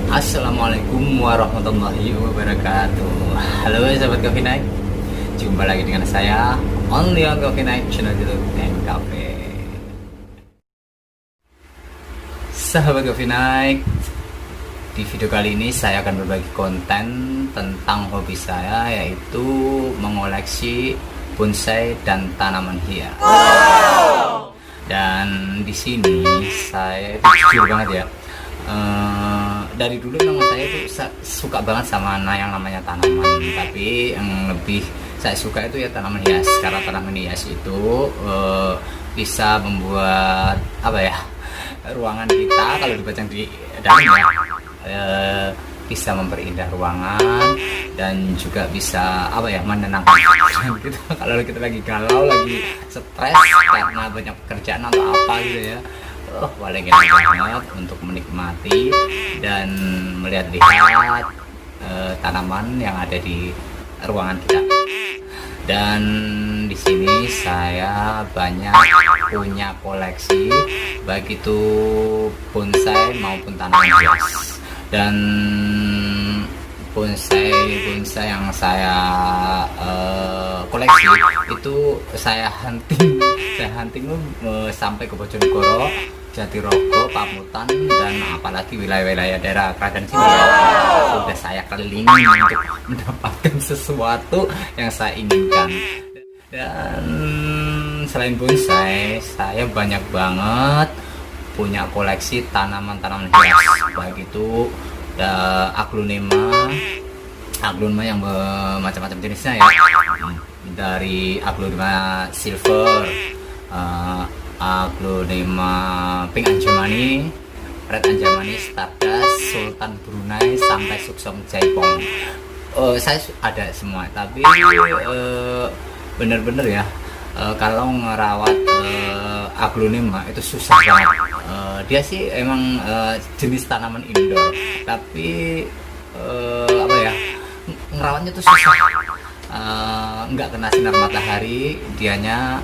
Assalamualaikum warahmatullahi wabarakatuh. Halo sahabat Coffee Night, jumpa lagi dengan saya Only on Coffee Night, channel YouTube and Cafe. Sahabat Coffee Night, di video kali ini saya akan berbagi konten tentang hobi saya, yaitu mengoleksi bonsai dan tanaman hias. Dan di sini saya itu jujur banget ya. Dari dulu memang saya itu suka banget sama yang namanya tanaman, tapi yang lebih saya suka itu ya tanaman hias, karena tanaman hias itu bisa membuat ruangan kita kalau dipajang di dalam bisa memperindah ruangan dan juga bisa menenangkan gitu. Kalau kita lagi galau, lagi stres karena banyak pekerjaan atau apa gitu ya, paling enak banget untuk menikmati dan melihat-lihat tanaman yang ada di ruangan kita. Dan di sini saya banyak punya koleksi, baik itu bonsai maupun tanaman hias. Dan bonsai yang saya koleksi itu saya hunting sampai ke Bojonegoro, Jatirogo, Pamutan, dan apalagi wilayah-wilayah daerah Klaten sini ya. Sudah saya kelilingi untuk mendapatkan sesuatu yang saya inginkan. Dan selain bonsai, saya banyak banget punya koleksi tanaman-tanaman hias, baik itu aglonema yang macam-macam jenisnya ya, dari aglonema silver, aglonema pink anjamani, red anjamani, stardust, sultan Brunei, sampai suksom jaipong. Saya ada semua, tapi bener-bener ya, kalau ngerawat aglonema itu susah banget. Dia sih emang jenis tanaman indoor, tapi ngerawatnya tuh susah. Nggak kena sinar matahari, dianya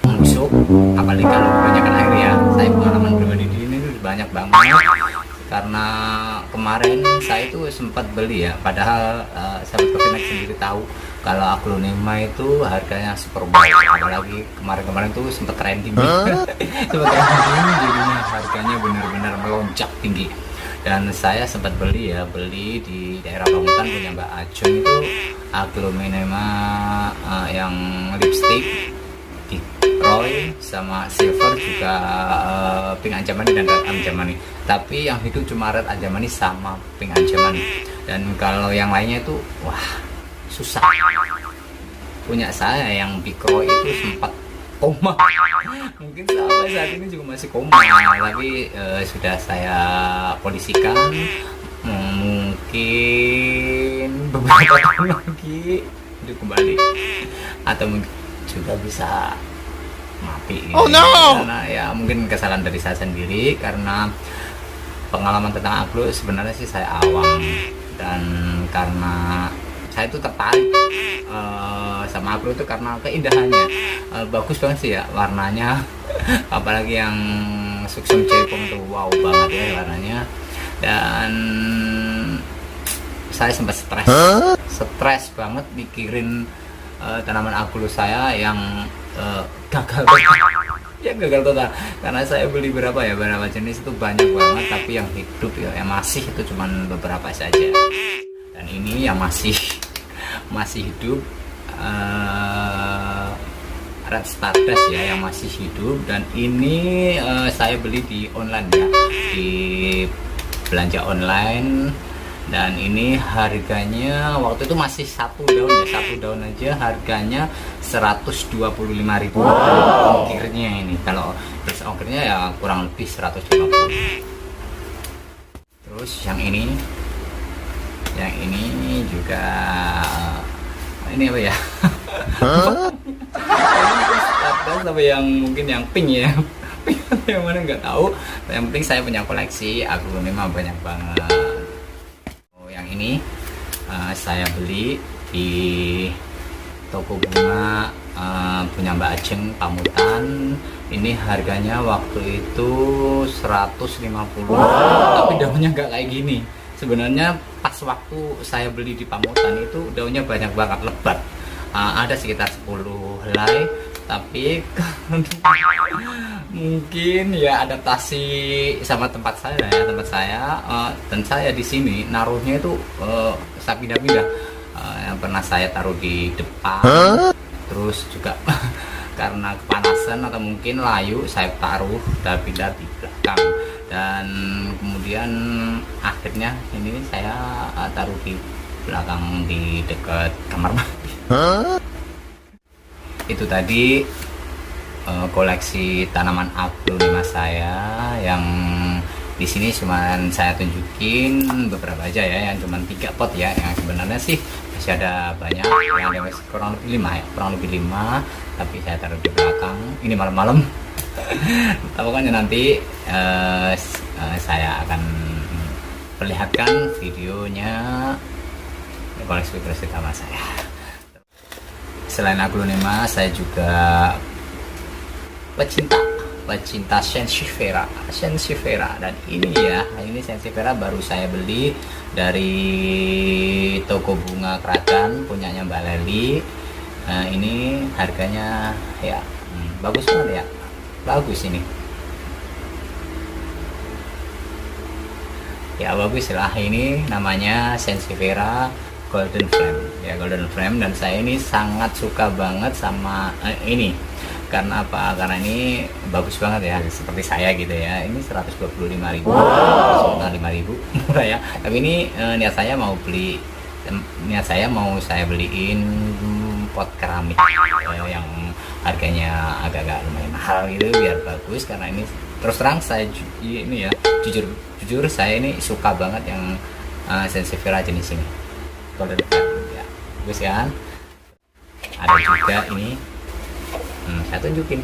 membusuk, apalagi kalau banyak air ya. Saya pengalaman pribadi di ini tuh banyak banget, karena kemarin saya itu sempat beli ya, padahal sahabat Coffee Night sendiri tahu kalau aglonema itu harganya super mahal, apalagi kemarin tuh sempat trending jadinya harganya benar-benar melonjak tinggi. Dan saya sempat beli di daerah Pamutan punya Mbak Ajeng itu aglonema yang lipstick di Roy sama silver, juga pink anjamani dan red anjamani. Tapi yang hidup cuma red anjamani sama pink anjamani, dan kalau yang lainnya itu susah. Punya saya yang Bikro itu sempat koma, mungkin sampai saat ini juga masih koma, tapi sudah saya polisikan. Mungkin beberapa tahun lagi hidup kembali, atau mungkin juga bisa mati gitu. Karena ya mungkin kesalahan dari saya sendiri, karena pengalaman tentang aglo sebenarnya sih saya awam, dan karena saya itu tertarik sama aglo itu karena keindahannya. Bagus banget sih ya warnanya, apalagi yang suksom jaipong itu wow banget ya warnanya. Dan saya sempat stres banget mikirin tanaman aglo saya yang gagal total, karena saya beli berapa jenis itu banyak banget, tapi yang hidup ya yang masih itu cuman beberapa saja. Dan ini yang masih hidup, red stardust ya, yang masih hidup. Dan ini saya beli di online ya, di belanja online. Dan ini harganya waktu itu masih satu daun aja harganya 125.000. Ongkirnya ini, kalau terus ongkirnya ya kurang lebih 150. Terus yang ini juga, ini apa ya? Sampai yang mungkin yang pink ya, yang mana nggak tahu. Yang penting saya punya koleksi aglonema banyak banget. Yang ini saya beli di toko bunga punya Mbak Ajeng Pamutan. Ini harganya waktu itu 150, tapi daunnya nggak kayak gini. sebenarnya pas waktu saya beli di Pamutan itu daunnya banyak banget, lebat. Ada sekitar 10 helai, tapi mungkin ya adaptasi sama tempat saya dan saya di sini naruhnya itu saya pindah-pindah. Yang pernah saya taruh di depan, terus juga karena kepanasan atau mungkin layu saya taruh dan pindah di belakang, dan kemudian akhirnya ini saya taruh di belakang di dekat kamar mandi. Itu tadi koleksi tanaman aglonema saya yang di sini cuman saya tunjukin beberapa aja ya, yang cuman 3 pot ya, yang sebenarnya sih masih ada banyak, yang ada kurang lebih 5 ya, kurang lebih 5, tapi saya taruh di belakang. Ini malam-malam. Pokoknya nanti saya akan perlihatkan videonya koleksi taman saya. Selain aglonema, saya juga pecinta Sansevieria, dan ini Sansevieria baru saya beli dari toko bunga Kragan punyanya Mbak Leli. Ini harganya ya bagus banget ya, bagus ini ya, bagus lah. Ini namanya Sansevieria Golden Flame ya, Golden Flame, dan saya ini sangat suka banget sama ini. Karena apa? Karena ini bagus banget ya, seperti saya gitu ya. Ini 125.000, wow. 5.000 murah ya. Tapi ini niat saya mau saya beliin pot keramik yang harganya agak-agak lumayan mahal gitu, biar bagus. Karena ini terus terang saya ini ya, jujur saya ini suka banget yang Sansevieria jenis ini, Golden Flame ya, bagus kan. Ada juga ini. Saya tunjukin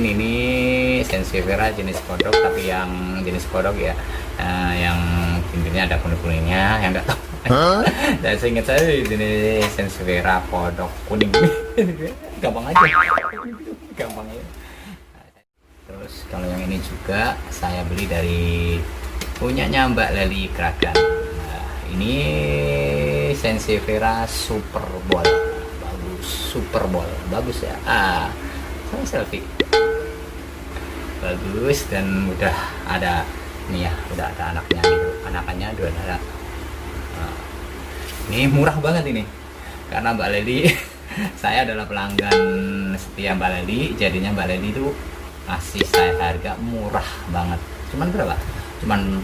ini Sansevieria jenis kodok, tapi yang jenis kodok ya, yang pinggirnya ada kuning-kuningnya, yang enggak tahu. Dan seingat saya jenis Sansevieria kodok kuning. Gampang aja. Terus kalau yang ini juga saya beli dari punyanya Mbak Leli Kragan. Nah, ini Sansevieria Super Ball. Super Ball, bagus ya. Saya selfie, bagus, dan udah ada nih ya, udah ada anaknya gitu, anakannya dua ada. Ini murah banget ini, karena Mbak Leli saya adalah pelanggan setia Mbak Leli, jadinya Mbak Leli itu ngasih saya harga murah banget. Cuman berapa? Cuman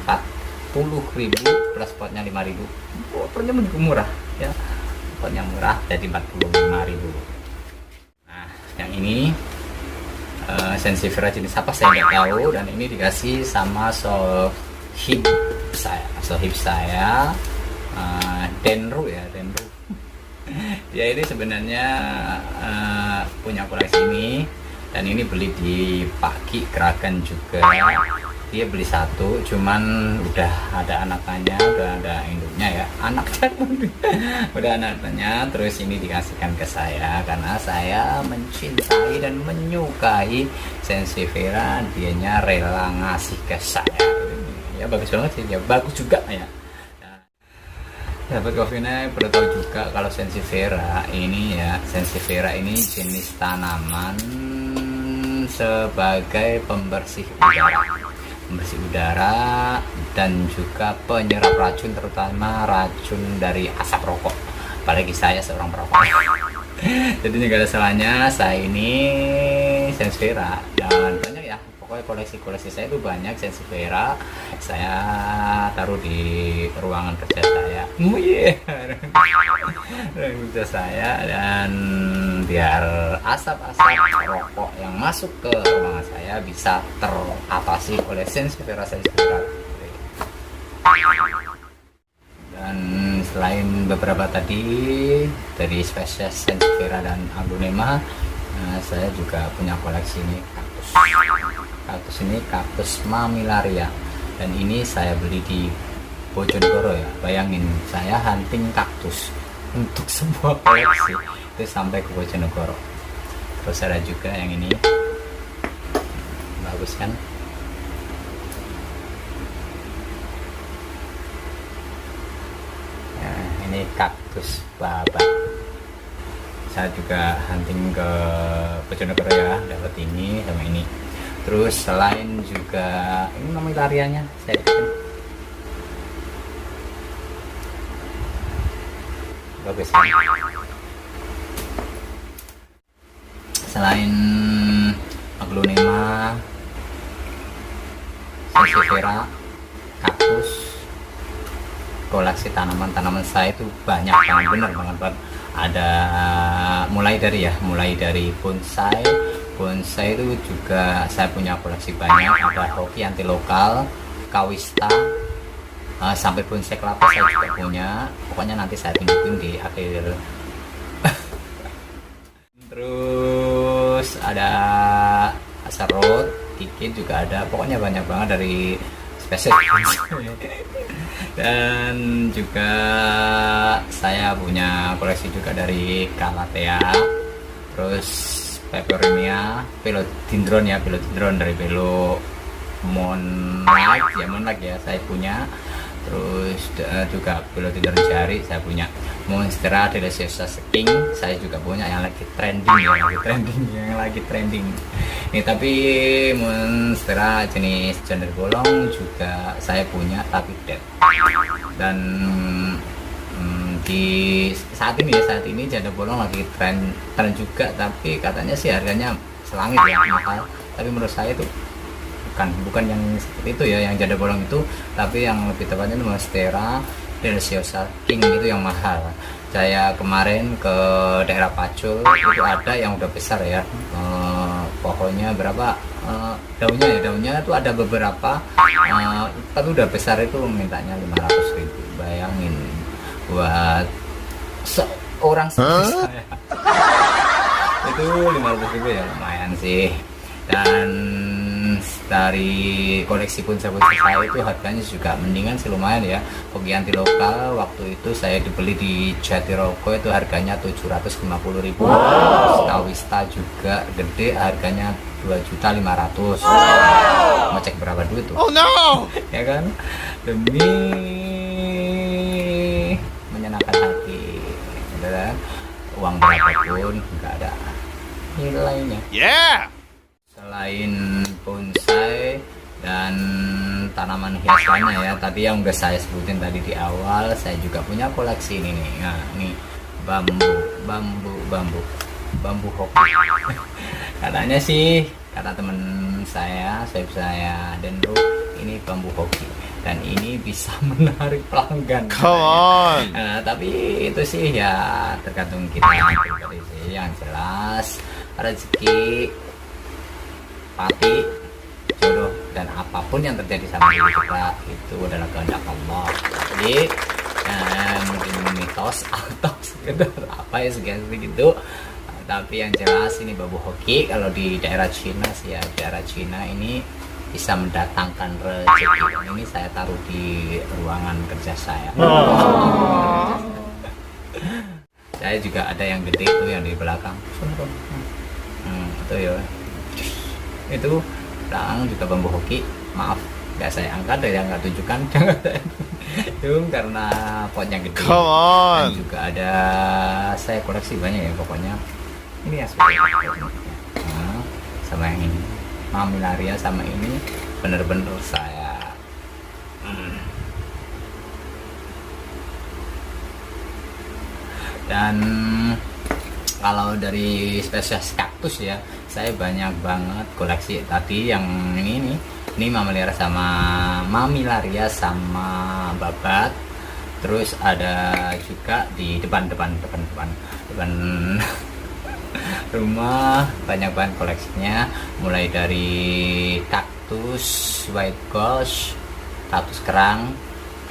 40.000 plus potnya 5.000. Potnya juga murah ya. Yang murah jadi 45.000. Nah, yang ini Sansevieria jenis apa saya nggak tahu, dan ini dikasih sama sohib saya Denru. Dia ini sebenarnya punya koleksi ini, dan ini beli di Pak Ki Kragan juga. Dia beli satu, cuman udah ada anakannya, udah ada induknya ya, udah anaknya. Terus ini dikasihkan ke saya karena saya mencintai dan menyukai Sansevieria, dianya rela ngasih ke saya. Ya bagus banget sih, ya bagus juga ya. Dapat kopinya perlu tahu juga kalau Sansevieria ini jenis tanaman sebagai pembersih udara dan juga penyerap racun, terutama racun dari asap rokok, apalagi saya seorang perokok. Jadi nggak ada salahnya saya ini Sansevieria, dan banyak ya, pokoknya koleksi saya itu banyak Sansevieria. Saya taruh di ruangan kerja saya, dan biar asap-asap rokok yang masuk ke ruangan saya bisa teratasi oleh Sansevieria. Dan selain beberapa tadi dari spesies Sansevieria dan aglonema, saya juga punya koleksi ini kaktus ini kaktus Mammillaria, dan ini saya beli di Bojonegoro ya. Bayangin, saya hunting kaktus untuk sebuah koleksi itu sampai ke Bojonegoro. Terus ada juga yang ini, bagus kan. ini kaktus babat. Saya juga hunting ke Bojonegoro ya, dapat ini sama ini. Terus selain juga ini namanya lariannya saya bikin. Bagus kan? Selain aglonema, sansevieria, kaktus, koleksi tanaman-tanaman saya itu banyak banget, bener banget. Ada mulai dari bonsai. Bonsai itu juga saya punya koleksi banyak. Ada hoki anti lokal, kawista, sampai bonsai kelapa saya juga punya. Pokoknya nanti saya tunjukin di akhir. Terus ada serut, kikit juga ada. Pokoknya banyak banget dari spesies. Dan juga saya punya koleksi juga dari Calathea, terus Peperomia, Philodendron dari Monarch ya saya punya. Terus juga Philodendron jari saya punya. Monstera deliciosa King saya juga punya, yang lagi trending. Ini tapi Monstera jenis janda bolong juga saya punya tapi dead. Dan di saat ini janda bolong lagi tren juga, tapi katanya sih harganya selangit ya, mahal. Tapi menurut saya itu bukan yang seperti itu ya, yang janda bolong itu, tapi yang lebih tepatnya Monstera deliciosa King itu yang mahal. Saya kemarin ke daerah Pacul itu ada yang udah besar ya, pohonnya berapa, daunnya itu ada beberapa, tapi udah besar itu mintanya 500.000. Bayangin buat seorang seperti saya itu 500.000 ya, lumayan sih. Dan dari koleksi bonsai saya itu harganya juga mendingan sih, lumayan ya. Hoki anti lokal waktu itu saya dibeli di Jatirogo itu harganya 750.000. Kawista juga gede harganya 2.500.000. Mau cek berapa duit tuh? Oh no. Ya kan, demi menyenangkan hati, udah uang berapapun nggak ada nilainya. Selain bonsai dan tanaman hias lainnya ya, tadi yang udah saya sebutin tadi di awal, saya juga punya koleksi ini nih. Nah, ini bambu hoki. Katanya sih, kata temen saya Dendro, ini bambu hoki dan ini bisa menarik pelanggan. Come on. Nah, tapi itu sih ya tergantung kita pribadi sih. Yang jelas rezeki, pati, jodoh, dan apapun yang terjadi sama diri kita itu adalah kehendak Allah. Jadi mungkin mitos atau sekedar apa ya segitu, tapi yang jelas ini bambu hoki kalau di daerah Cina sih ya, daerah Cina ini bisa mendatangkan rezeki. Ini saya taruh di ruangan kerja saya. Saya juga ada yang gede itu yang di belakang. Itu ya. Itu belakang juga bambu hoki, maaf nggak saya angkat dan nggak tunjukkan itu karena potnya gede. Dan juga ada saya koleksi banyak ya, pokoknya ini ya sama yang ini Mamilaria, sama ini bener-bener saya dan kalau dari spesies kaktus ya, saya banyak banget koleksi. Tadi yang ini Mamilaria sama babat. Terus ada juga di depan rumah banyak banget koleksinya, mulai dari kaktus white ghost, kaktus kerang,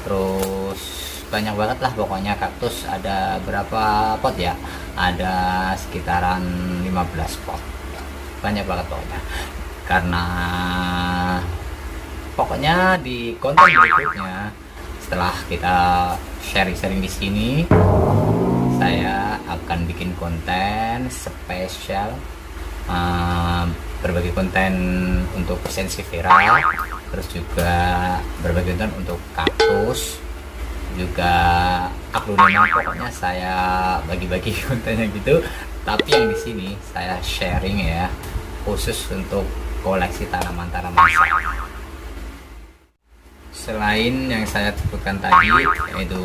terus banyak banget lah pokoknya kaktus. Ada berapa pot ya, ada sekitaran 15 pot, banyak banget pokoknya. Karena pokoknya di konten berikutnya setelah kita sharing-sharing di sini, saya akan bikin konten spesial, berbagai konten untuk sansevieria, terus juga berbagai konten untuk kaktus juga aglonema, pokoknya saya bagi-bagi kontennya gitu. Tapi yang di sini saya sharing ya, khusus untuk koleksi tanaman-tanaman saya. Selain yang saya sebutkan tadi, yaitu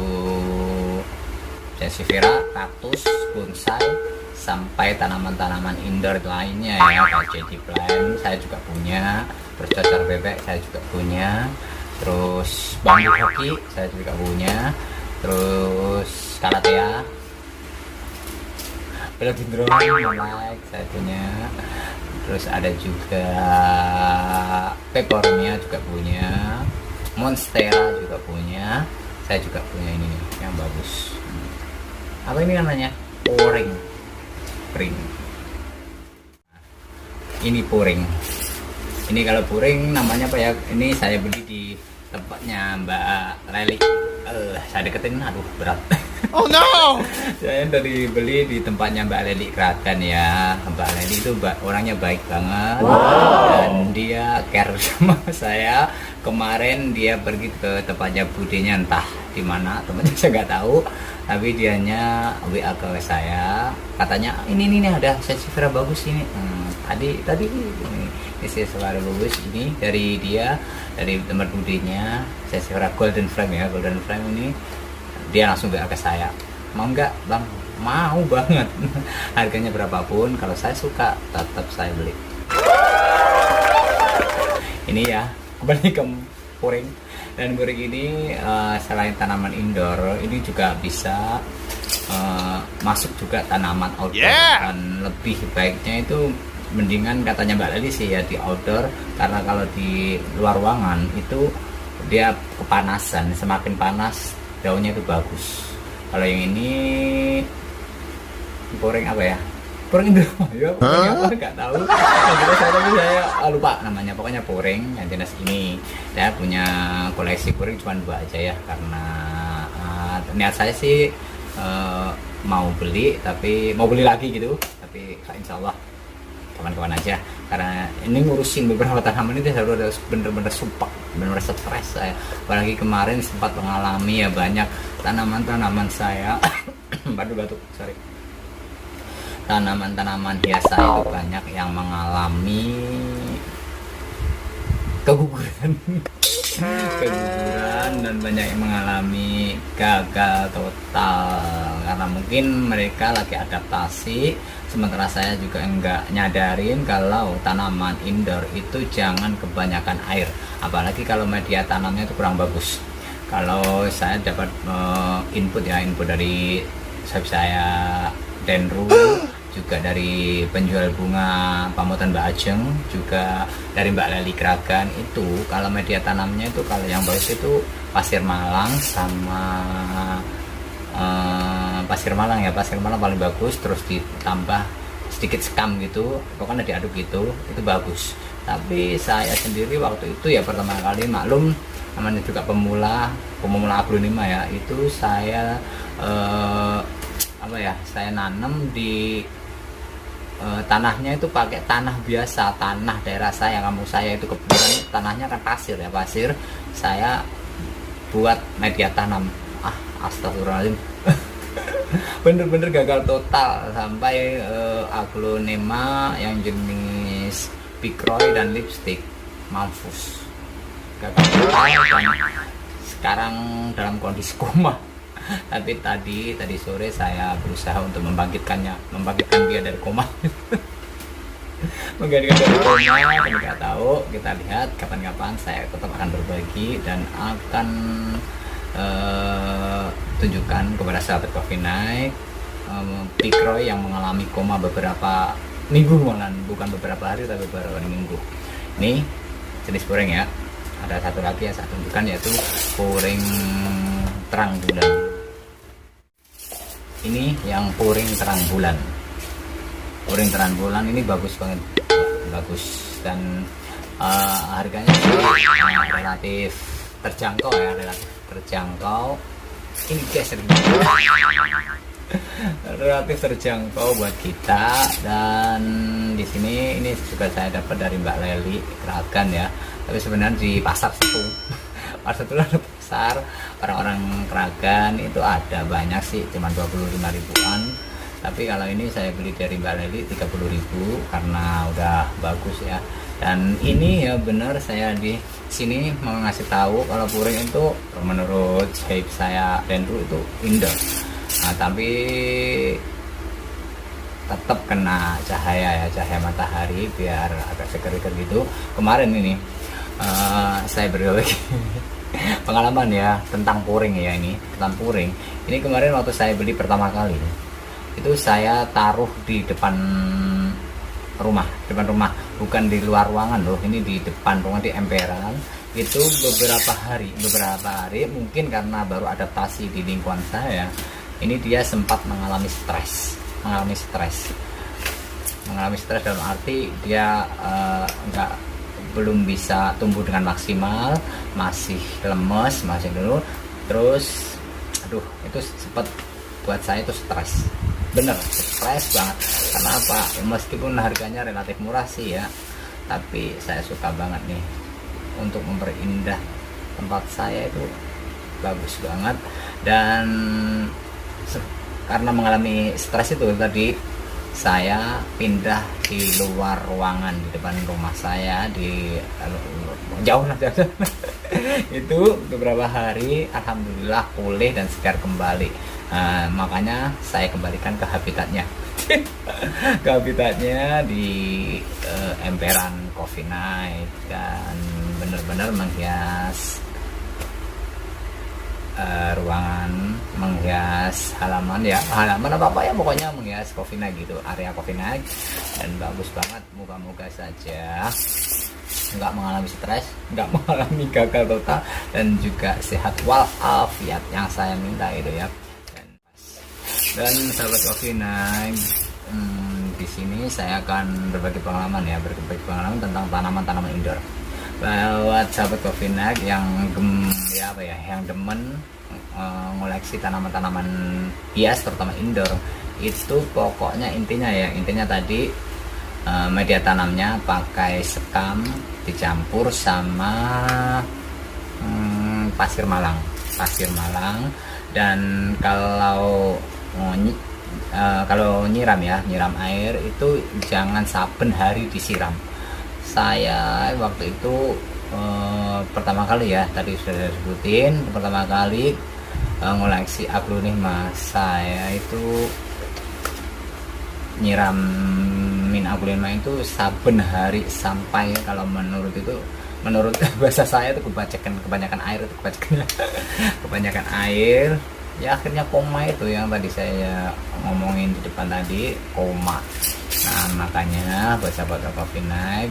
Sansevieria, kaktus, bonsai, sampai tanaman-tanaman indoor lainnya ya, kayak jade plant saya juga punya, terus cacar bebek saya juga punya, terus bambu hoki saya juga punya, terus calathea, philodendron like saya punya, terus ada juga peperomia juga punya, monstera juga punya, saya juga punya ini nih yang bagus. Apa ini namanya? Puring. Ini puring. Ini kalau puring namanya apa ya? Ini saya beli di tempatnya Mbak Leli. Saya deketin, aduh berat. Oh no! Saya dari beli di tempatnya Mbak Leli Kragan ya. Mbak Leli itu orangnya baik banget. Dan dia care sama saya. Kemarin dia pergi ke tempatnya budenya, entah di mana tempatnya saya nggak tahu, tapi dianya WA ke saya, katanya ini ada Sansevieria bagus ini. Tadi ini Sansevieria bagus ini dari dia, dari tempat budenya Sansevieria Golden Frame ya, Golden Frame ini. Dia langsung WA ke saya, mau nggak bang? Mau banget. Harganya berapapun, kalau saya suka tetap saya beli. Ini ya, kembali ke puring. Dan puring ini selain tanaman indoor, ini juga bisa masuk juga tanaman outdoor. Dan lebih baiknya itu mendingan katanya Mbak Leli sih ya di outdoor, karena kalau di luar ruangan itu dia kepanasan, semakin panas daunnya itu bagus. Kalau yang ini puring apa ya? Puring itu ya, apa nggak tahu. Saya lupa namanya. Pokoknya puring yang jenis ini. Saya punya koleksi puring cuma 2 aja ya, karena niat saya sih mau beli, tapi mau beli lagi gitu. Tapi insya Allah kawan-kawan aja, karena ini ngurusin beberapa tanaman ini harus bener-bener sumpah, bener-bener stres saya. Apalagi kemarin sempat mengalami ya, banyak tanaman-tanaman saya batuk, sorry, tanaman-tanaman hias saya itu banyak yang mengalami keguguran dan banyak yang mengalami gagal total, karena mungkin mereka lagi adaptasi. Sementara saya juga enggak nyadarin kalau tanaman indoor itu jangan kebanyakan air, apalagi kalau media tanamnya itu kurang bagus. Kalau saya dapat input dari saya Denru, juga dari penjual bunga pamutan Mbak Ajeng, juga dari Mbak Leli Kragan, itu kalau media tanamnya itu kalau yang bagus itu pasir Malang sama pasir Malang ya, pasir Malang paling bagus, terus ditambah sedikit sekam gitu, pokoknya diaduk gitu, itu bagus. Tapi saya sendiri waktu itu ya pertama kali, maklum namanya juga pemula aglonema ya, itu saya saya nanam di tanahnya itu pakai tanah biasa, tanah daerah saya, kampung saya itu kebetulan tanahnya kan pasir ya, pasir. Saya buat media tanam, astagfirullahaladzim, bener-bener gagal total, sampai aglonema yang jenis Picroy dan lipstick mampus, gagal total, dan sekarang dalam kondisi koma. Tapi tadi sore saya berusaha untuk membangkitkan dia dari koma. Menggantikan dari koma, dan nggak tahu, kita lihat kapan-kapan saya tetap akan berbagi dan akan tunjukkan kepada sahabat Coffee Night Picroy yang mengalami koma beberapa minggu, malah bukan beberapa hari tapi beberapa minggu. Ini jenis puring ya. Ada satu lagi yang saya tunjukkan, yaitu puring terang bulan. Ini yang puring terang bulan. Puring terang bulan ini bagus banget, bagus, dan harganya relatif terjangkau ya, relatif terjangkau. Ini geser relatif terjangkau buat kita. Dan di sini ini juga saya dapat dari Mbak Leli Kragan ya, tapi sebenarnya di pasar Setu Pasar besar orang-orang Kragan itu ada banyak sih, cuma 25 ribuan. Tapi kalau ini saya beli dari Mbak Leli 30.000 karena udah bagus ya. Dan ini ya benar, saya di sini mau ngasih tahu kalau puring itu menurut shape saya Dendro itu indoor. Nah, tapi tetap kena cahaya ya, cahaya matahari biar agak seger-seger gitu. Kemarin ini saya berbagi pengalaman ya tentang puring ya, ini tentang puring. Ini kemarin waktu saya beli pertama kali itu saya taruh di depan rumah, bukan di luar ruangan loh, ini di depan rumah di emperan. Itu beberapa hari mungkin karena baru adaptasi di lingkungan saya, ini dia sempat mengalami stres dalam arti dia belum bisa tumbuh dengan maksimal, masih lemes, masih dulu. Terus aduh, itu sempat buat saya itu stres, bener stres banget. Kenapa? Meskipun harganya relatif murah sih ya, tapi saya suka banget nih untuk memperindah tempat saya, itu bagus banget. Dan karena mengalami stres itu tadi, saya pindah di luar ruangan di depan rumah saya, di jauh lah itu beberapa hari, alhamdulillah pulih dan segar kembali. Makanya saya kembalikan ke habitatnya di emperan Coffee Night, dan benar-benar menghias ruangan, menghias halaman apa ya, pokoknya menghias Coffee Night gitu, area Coffee Night. Dan bagus banget, moga-moga saja nggak mengalami stres, nggak mengalami gagal total, dan juga sehat walafiat yang saya minta itu ya. Dan sahabat Coffee Night, di sini saya akan berbagi pengalaman tentang tanaman-tanaman indoor. Buat sahabat Coffee Night yang demen ngoleksi tanaman-tanaman hias terutama indoor, itu pokoknya intinya tadi, media tanamnya pakai sekam dicampur sama pasir malang. Dan kalau nyiram air itu jangan saben hari disiram. Saya waktu itu pertama kali ya, tadi sudah sebutin, pertama kali ngoleksi aglonema, saya itu nyiramin aglonema itu saben hari, sampai kalau menurut bahasa saya itu kebanyakan air ya, akhirnya koma. Itu yang tadi saya ngomongin di depan tadi, koma. Nah, makanya buat sahabat Coffee Night,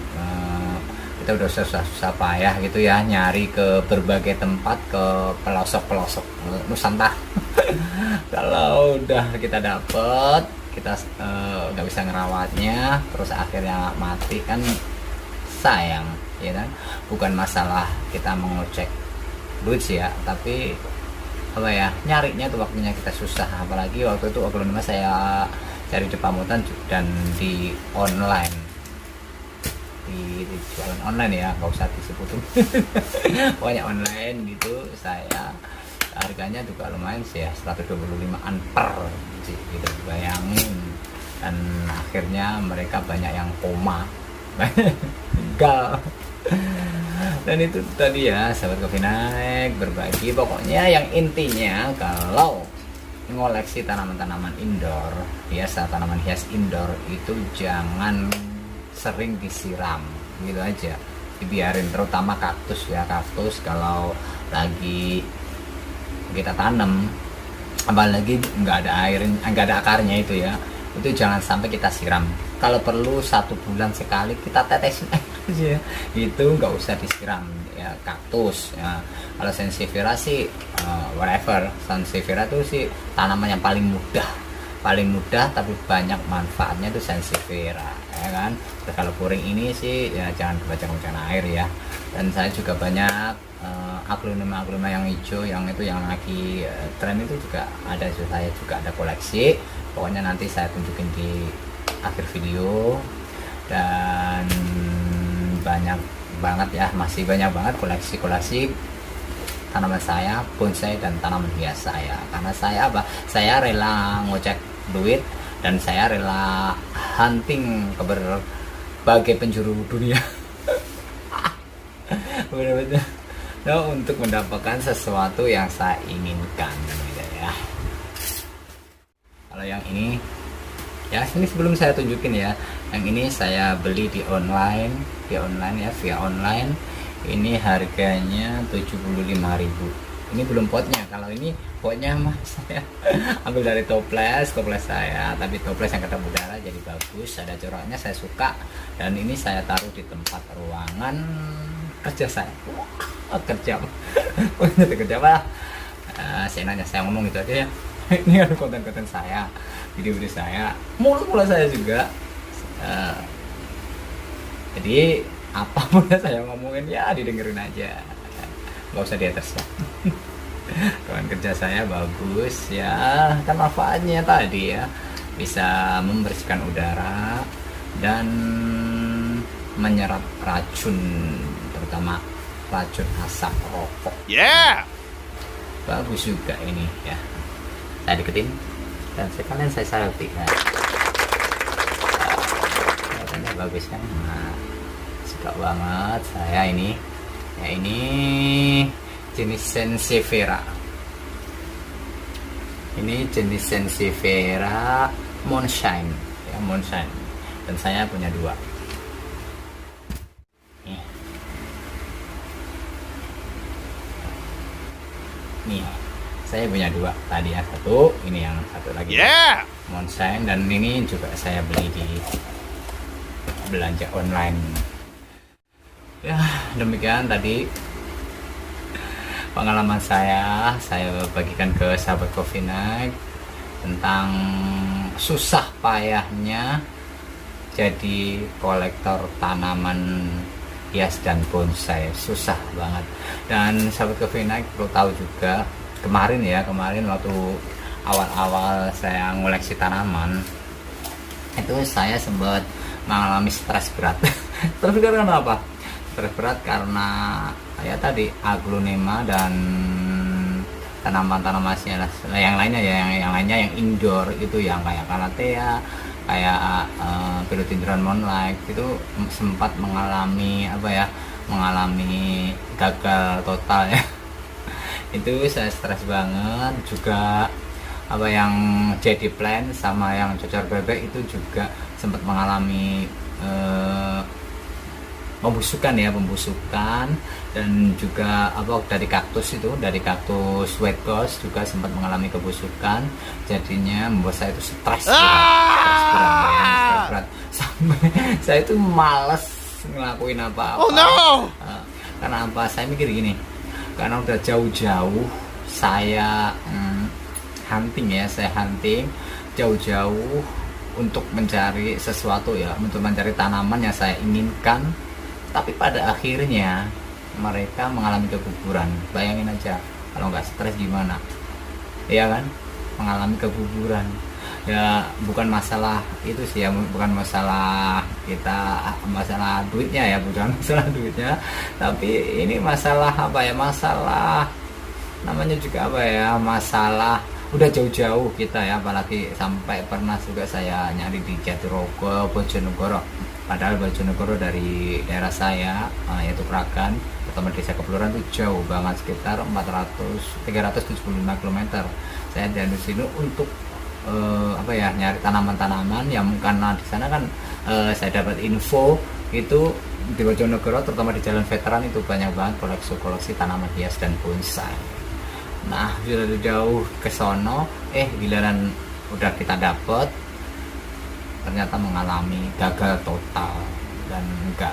kita udah susah payah gitu ya nyari ke berbagai tempat, ke pelosok Nusantara. Kalau udah kita dapet, kita nggak bisa ngerawatnya, terus akhirnya mati, kan sayang ya kan. Bukan masalah kita mengocek duit sih ya, tapi nyarinya tuh waktunya kita susah. Apalagi waktu itu aglonema saya cari di pamutan dan di online, di jualan online ya, nggak usah disebutin. Pokoknya online gitu, saya harganya juga lumayan sih ya, 125-an per gitu, bayangin. Dan akhirnya mereka banyak yang koma, meninggal. Dan itu tadi ya sahabat Coffee Night, berbagi pokoknya yang intinya kalau ngoleksi tanaman-tanaman indoor, tanaman hias indoor itu jangan sering disiram gitu aja, dibiarin. Terutama kaktus kalau lagi kita tanam, apalagi nggak ada akarnya itu ya, itu jangan sampai kita siram. Kalau perlu 1 bulan sekali kita tetesin aja, itu nggak usah disiram ya kaktus ya. Kalau sansevieria sih sansevieria itu sih tanaman yang paling mudah tapi banyak manfaatnya itu sansevieria ya kan. Terus kalau puring ini sih ya jangan kebanyakan air ya. Dan saya juga banyak aglonema yang hijau, yang lagi tren itu juga ada, saya juga ada koleksi. Pokoknya nanti saya tunjukin di akhir video. Dan banyak banget ya, masih banyak banget koleksi tanaman saya, bonsai dan tanaman hias saya. Karena saya apa? Saya rela ngocek duit dan saya rela hunting ke berbagai penjuru dunia. Benar-benar. Nah, untuk mendapatkan sesuatu yang saya inginkan gitu ya. Kalau yang ini ya, ini sebelum saya tunjukin ya, yang ini saya beli di online ya, via online. Ini harganya 75.000. Ini belum potnya. Kalau ini potnya mah saya ambil dari toples saya, tapi toples yang kedap udara jadi bagus, ada coraknya, saya suka. Dan ini saya taruh di tempat ruangan kerja saya. Kerja apa? Saya ngomong gitu aja ya. Ini ada konten-konten saya, video-video saya, mula saya juga. Jadi apapun yang saya ngomongin ya didengerin aja, nggak usah di atas ya. Kawan kerja saya bagus ya, kan manfaatnya tadi ya, bisa membersihkan udara dan menyerap racun, terutama racun asap rokok. Bagus juga ini ya. Saya deketin dan sekalian saya selfie ya. Kelihatannya bagus kan? Nah, suka banget saya ini. Ya, ini jenis Sansevieria. Ini jenis Sansevieria Moonshine ya, Moonshine. Dan saya punya 2. Nih, saya punya 2 tadi ya, 1 ini, yang 1 lagi Moonshine, dan ini juga saya beli di belanja online ya. Demikian tadi pengalaman saya bagikan ke sahabat Coffee Night tentang susah payahnya jadi kolektor tanaman hias dan bonsai. Susah banget. Dan sahabat Coffee Night perlu tahu juga, kemarin waktu awal-awal saya ngoleksi tanaman itu saya sempat mengalami stres berat. Stres berat karena apa? Stres berat karena ya tadi aglonema dan tanaman-tanaman yang lainnya ya, yang lainnya yang indoor itu, yang kayak calathea, kayak philodendron moonlight itu sempat mengalami mengalami gagal total ya. Itu saya stres banget. Juga yang jadi plant sama yang cocor bebek itu juga sempat mengalami pembusukan, dan juga dari kaktus white ghost juga sempat mengalami kebusukan. Jadinya membuat saya itu stres berat sampai saya itu malas ngelakuin apa-apa. Karena apa? Saya mikir gini, karena udah jauh-jauh saya hunting jauh-jauh untuk mencari sesuatu ya, untuk mencari tanaman yang saya inginkan, tapi pada akhirnya mereka mengalami keguguran. Bayangin aja kalau nggak stres gimana, ya kan? Mengalami keguguran ya, bukan masalah itu sih ya, bukan masalah masalah duitnya ya, tapi ini masalah masalah namanya juga masalah udah jauh-jauh kita ya, apalagi sampai pernah juga saya nyari di Jatirogo, Bojonegoro. Padahal Bojonegoro dari daerah saya yaitu Kragan, pertama desa Kepuluran itu jauh banget, sekitar 375 km. Saya dari sini untuk nyari tanaman-tanaman yang, karena di sana kan saya dapat info itu di Bojonegoro, terutama di Jalan Veteran itu banyak banget koleksi tanaman hias dan bonsai. Nah, sudah jauh ke sono, giliran udah kita dapet, ternyata mengalami gagal total dan enggak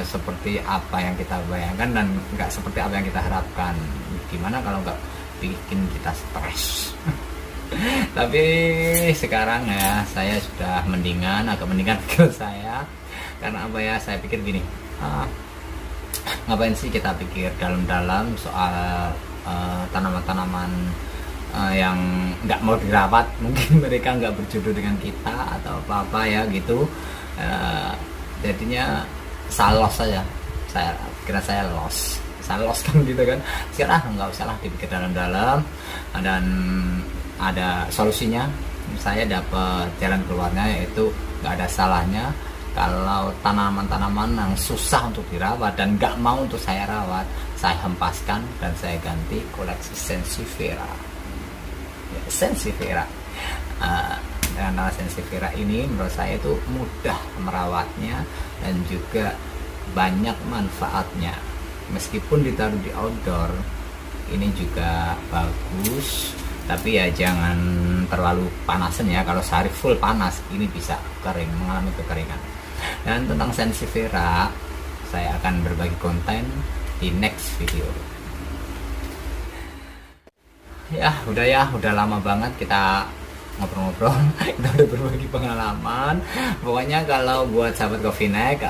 seperti apa yang kita bayangkan dan enggak seperti apa yang kita harapkan. Gimana kalau enggak bikin kita stres? Tapi sekarang ya saya sudah agak mendingan pikiran saya, karena saya pikir gini, ngapain sih kita pikir dalam-dalam soal tanaman-tanaman yang nggak mau dirawat, mungkin mereka nggak berjodoh dengan kita atau apa ya gitu. Jadinya saya loss saja, saya kira saya loss bisa lost kan gitu kan. Sekarang nggak usah lah dipikir dalam-dalam, dan ada solusinya. Saya dapat jalan keluarnya, yaitu nggak ada salahnya kalau tanaman-tanaman yang susah untuk dirawat dan nggak mau untuk saya rawat, saya hempaskan dan saya ganti koleksi Sansevieria. Ya, Sansevieria. Dengan Sansevieria ini menurut saya itu mudah merawatnya dan juga banyak manfaatnya. Meskipun ditaruh di outdoor, ini juga bagus, tapi ya jangan terlalu panasan ya. Kalau sehari full panas, ini bisa kering, mengalami kekeringan. Dan tentang Sansevieria, saya akan berbagi konten di next video. Ya udah lama banget kita ngobrol-ngobrol. Kita udah berbagi pengalaman. Pokoknya kalau buat sahabat Coffee Neck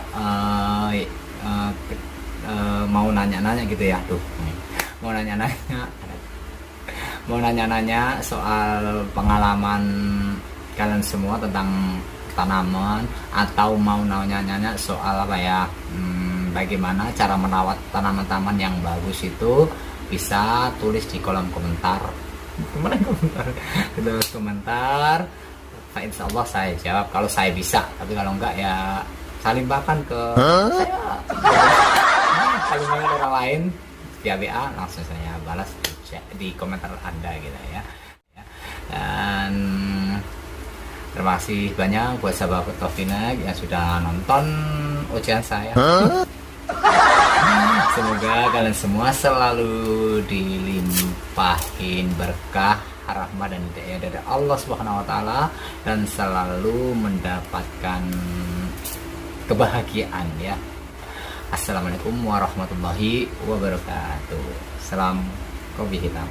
mau nanya-nanya gitu ya, mau nanya-nanya soal pengalaman kalian semua tentang tanaman, atau mau nanya-nanya soal apa ya, bagaimana cara merawat tanaman-tanaman yang bagus, itu bisa tulis di kolom komentar. Tulis komentar, insya Allah saya jawab kalau saya bisa. Tapi kalau enggak ya limpahkan ke saya, limpahkan orang lain via WA, langsung saya balas di komentar Anda gitu ya. Dan terima kasih banyak buat sahabat Coffee Neck yang sudah nonton ujian saya. Semoga kalian semua selalu dilimpahin berkah, rahmat dan hidayah dari Allah Subhanahu wa taala, dan selalu mendapatkan kebahagiaan ya. Assalamualaikum warahmatullahi wabarakatuh. Salam kopi hitam.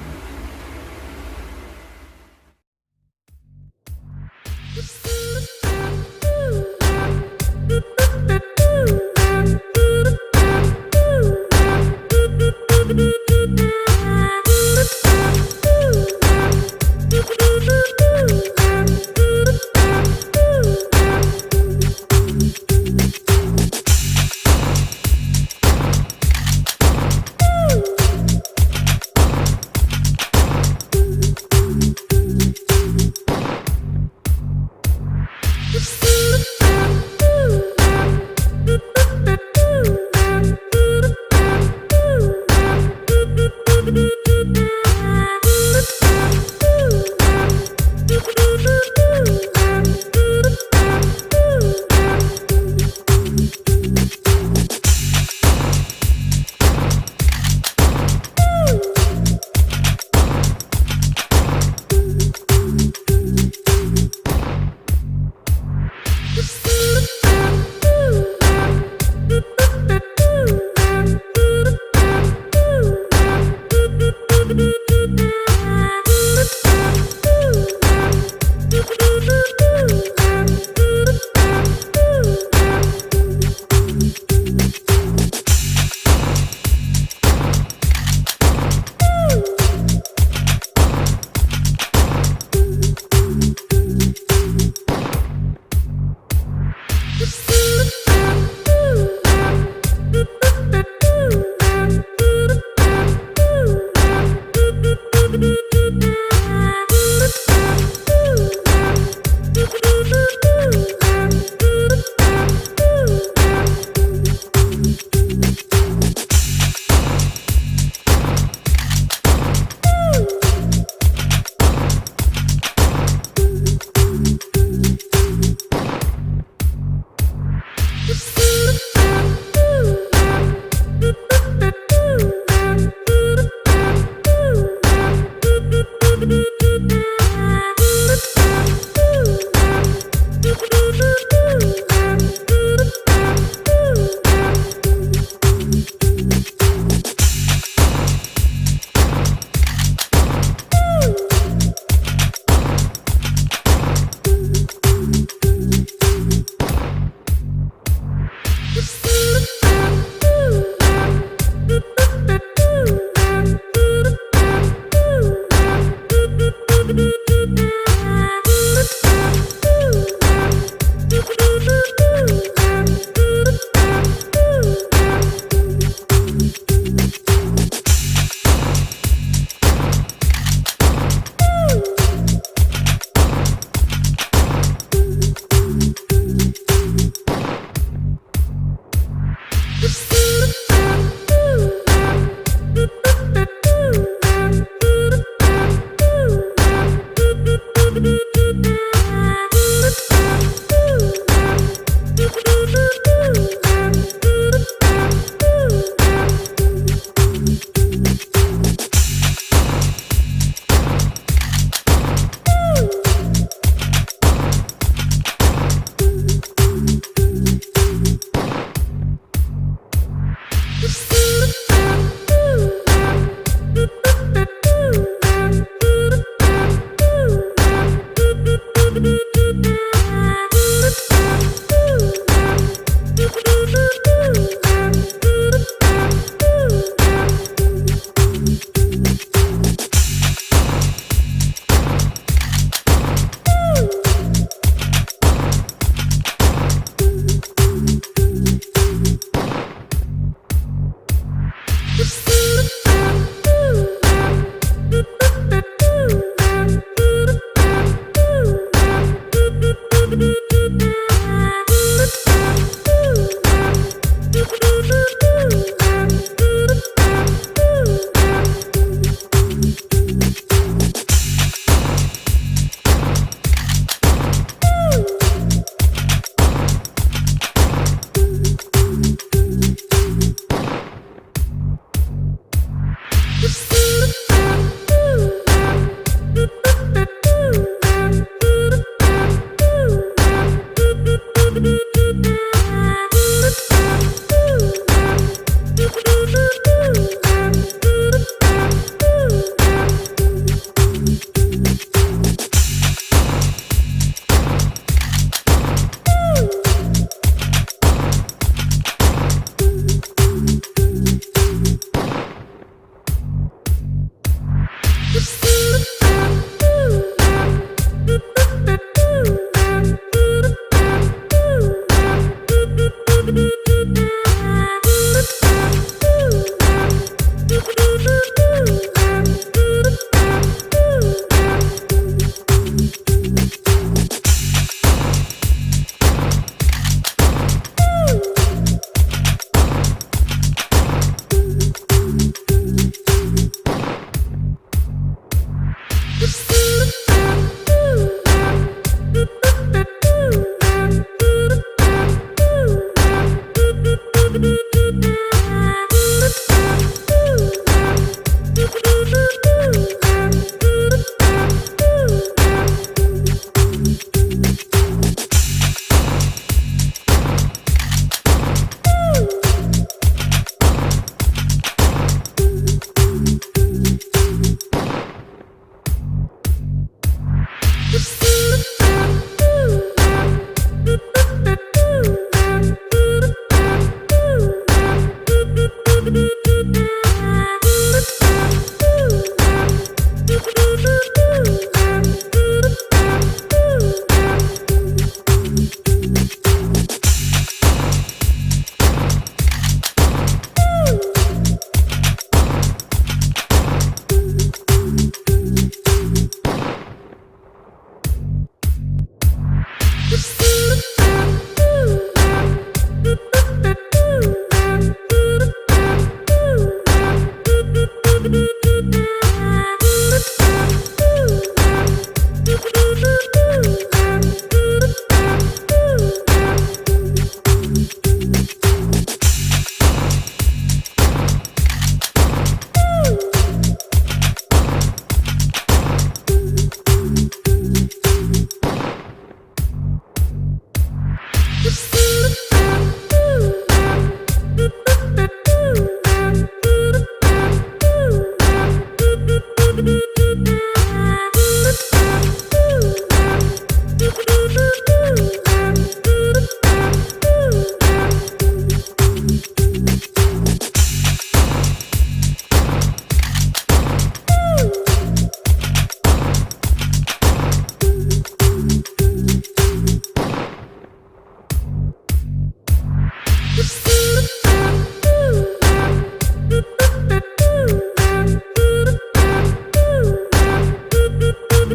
Thank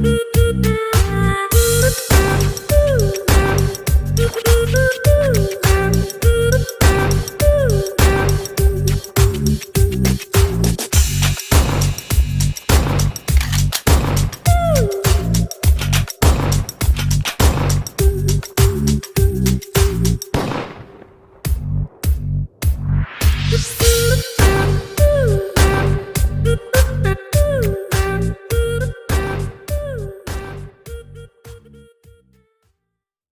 you.